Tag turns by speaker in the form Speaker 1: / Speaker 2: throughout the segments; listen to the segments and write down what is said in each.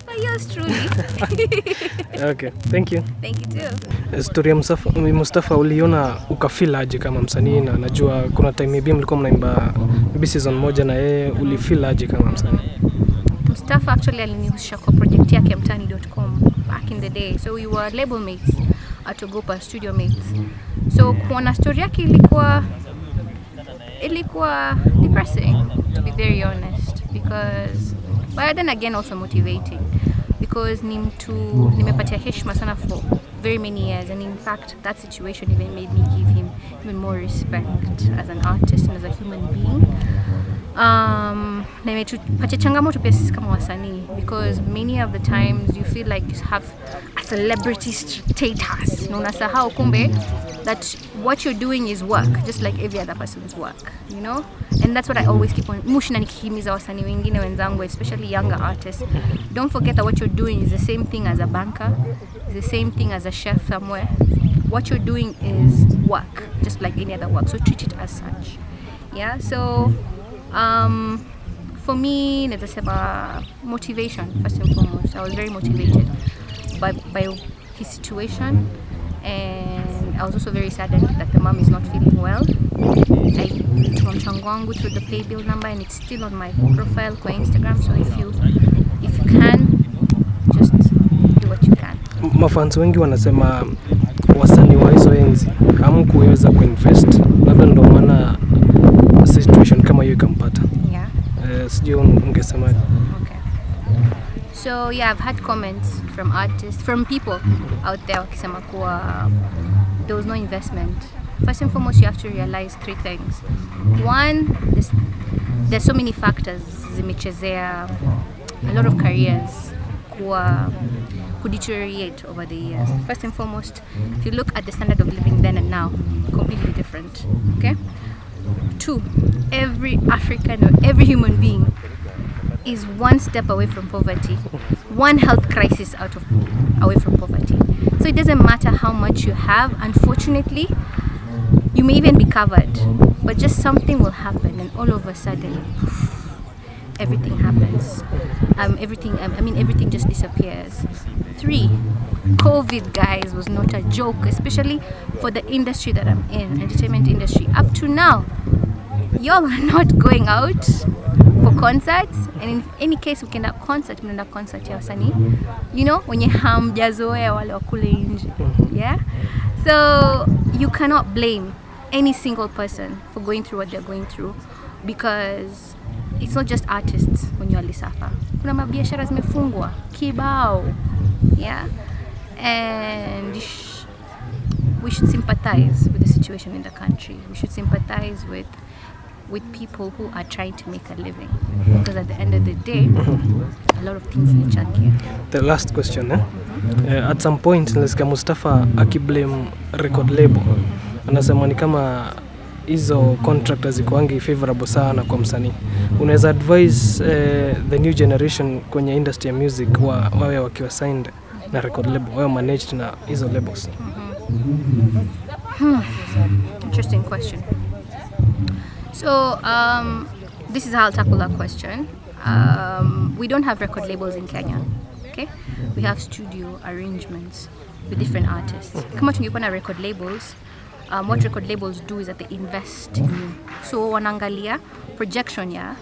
Speaker 1: But yours truly.
Speaker 2: Okay, thank you.
Speaker 1: Thank you too.
Speaker 2: Story ya Mustafa uliona ukafeel aje kama msanii, na najua kuna time maybe mlikuwa mnaimba maybe season moja na yeye, ulifeel aje kama msanii?
Speaker 1: Mustafa actually alinihusisha kwa project yake ya 𝗬𝗏𝗕𝗏𝗏𝗏 back in the day. So we were label mates at Ogopa, studio mates. So kuona story yake ilikuwa depressing, to be very honest, because but then again also motivating, because nimepatia heshima sana for very many years, and in fact that situation even made me give him even more respect as an artist and as a human being. Na imetupatia changamoto pia sisi kama wasanii, because many of the times you feel like you have a celebrity status, na unasahau kumbe that what you're doing is work, just like every other person's work, you know. And that's what I always keep on mushina nikihimiza wasanii wengine wenzangu, especially younger artists. Don't forget that what you're doing is the same thing as a banker, is the same thing as a chef somewhere. What you're doing is work, just like any other work, so treat it as such. Yeah, so for me, let's say motivation first and foremost. I was very motivated by his situation, and I was also very saddened that the mom is not feeling well. I took mchango through the pay bill number, and it's still on my profile on Instagram. So if you can, just do what you can.
Speaker 2: Mafans wengi wanasema wasanii wa hizo enzi hamkuweza kuinvest, labda ndio maana situation kama hiyo ikampata.
Speaker 1: Yeah.
Speaker 2: Sijui ungesemaje?
Speaker 1: Okay. So yeah, I've had comments from artists, from people out there wakisema kuwa there was no investment. First and foremost, you have to realize three things. One, there's so many factors zimechezea a lot of careers could deteriorate over the years. First and foremost, if you look at the standard of living then and now, completely different. Okay? Two, every African or every human being is one step away from poverty, one health crisis away from poverty. So it doesn't matter how much you have. Unfortunately, you may even be covered, but just something will happen, and all of a sudden, everything happens. Everything just disappears. Three, COVID, guys, was not a joke, especially for the industry that I'm in, entertainment industry. Up to now, y'all are not going out for concerts, and in any case, we can have concert ya wasanii, you know, wenye hamjazoea wale wa kule nje. Yeah, so you cannot blame any single person for going through what they're going through, because it's not just artists when you suffer. Kuna mabiashara zimefungwa kibao. Yeah, and we should sympathize with the situation in the country. We should sympathize with people who are trying to make a living, because at the end of the day, a lot of things need change.
Speaker 2: The last question, at some point nilisikia Mustafa akiblame record label. Anasema ni kama hizo contractors zikoangi favorable sana kwa msanii. Unaweza advise the new generation kwenye industry ya music wawe wakiwa signed na record label, wawe managed na hizo labels?
Speaker 1: Interesting question. So this is how I'll tackle that question. We don't have record labels in Kenya. Okay, we have studio arrangements with different artists. Kama tungekuwa na record labels, what record labels do is that they invest in you. So wanaangalia projection ya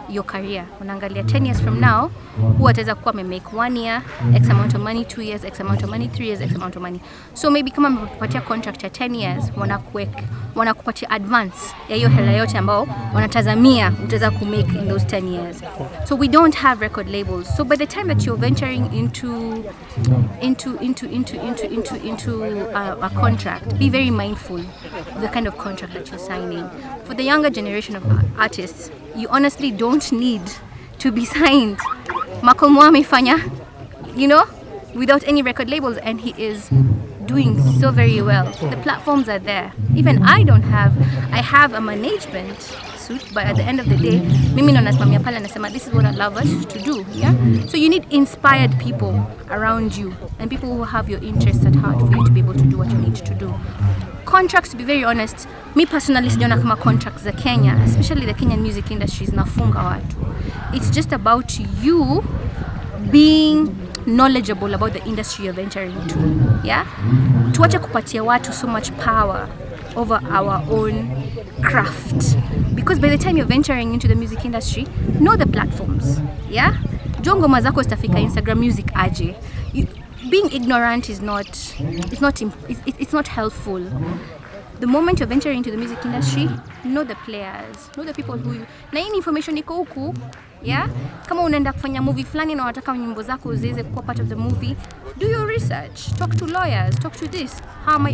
Speaker 1: your career. Wanaangalia 10 years from now, who ataweza kuwa make 1 year X amount of money, 2 years X amount of money, 3 years X amount of money. So maybe kama mmepatia contract ya 10 years, wanakupatia advance ya hiyo hela yote ambao wanatazamia utaweza kumake in those 10 years. So we don't have record labels. So by the time that you're venturing into a contract, be very mindful of the kind of contract that you're signing. For the younger generation of artists, you honestly don't need to be signed. 𝗬𝗏𝗏𝗏𝗏𝗏 amefanya, you know, without any record labels, and he is doing so very well. The platforms are there. Even I have a management suit, but at the end of the day, mimi ndo nasimamia pale nasema this is what I love us to do. Yeah, so you need inspired people around you, and people who have your interests at heart for you to be able to do what you need to do. Contracts, to be very honest, me personally sijaona kama contracts za Kenya, especially the Kenyan music industry, zinafunga watu. It's just about you being knowledgeable about the industry you're venturing into. Yeah? Tuache kupatia watu so much power over our own craft. Because by the time you're venturing into the music industry, know the platforms. Yeah? Jongo mazako stafika Instagram music aje. Being ignorant is not helpful. The moment you're venturing into the music industry, know the players, know the people who you... Na hii information iko huku, yeah? Kama unaenda kufanya movie fulani na unataka nyimbo zako ziweze kuwa part of the movie, do your research, talk to lawyers, talk to this. How am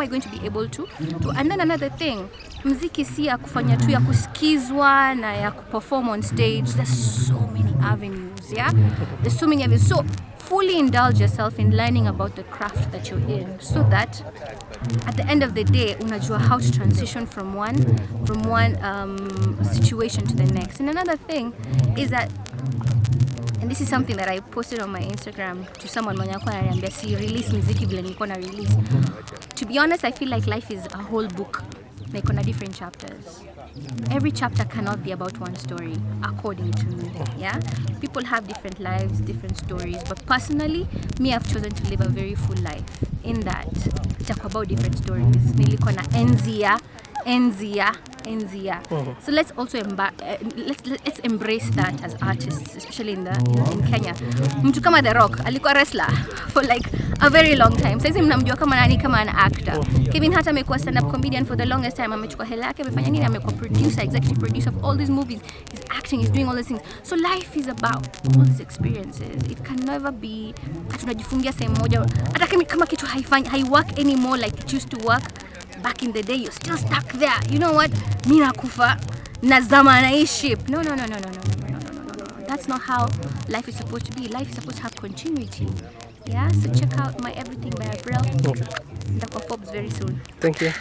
Speaker 1: I going to be able to? And then another thing, muziki si ya kufanya tu ya kusikizwa na ya kuperform on stage. There's so many avenues, yeah? There's so many avenues. So fully indulge yourself in learning about the craft that you're in, so that at the end of the day, unajua how to transition from one situation to the next. And another thing is that, and this is something that I posted on my Instagram to someone mwenye alikuwa ananiambia si release muziki vile nilikuwa na release. To be honest, I feel like life is a whole book, like on different chapters. Every chapter cannot be about one story, according to me. Yeah, people have different lives, different stories, but personally, me, I've chosen to live a very full life. In that, talk about different stories. Nilikuwa na enzia. So let's also let's embrace that as artists, especially in Kenya. Mtu kama The Rock alikuwa wrestler for like a very long time. Sasa mnamjua kama nani, kama an actor. Kevin Hart amekuwa stand up comedian for the longest time. Amechukua hela yake, amefanya nini, amekuwa producer, executive producer of all these movies. He's acting, he's doing all these things. So life is about all these experiences. It can never be tunajifungia sehemu moja. Hata kama kitu haiwork anymore like it used to work back in the day, you're still stuck there. You know what? Mimi nakufa nazama na hii ship. No. That's not how life is supposed to be. Life is supposed to have continuity. Yeah, so check out my Everything by AVRIL.
Speaker 2: Okay.
Speaker 1: Itakuwa Forbes very soon.
Speaker 2: Thank you.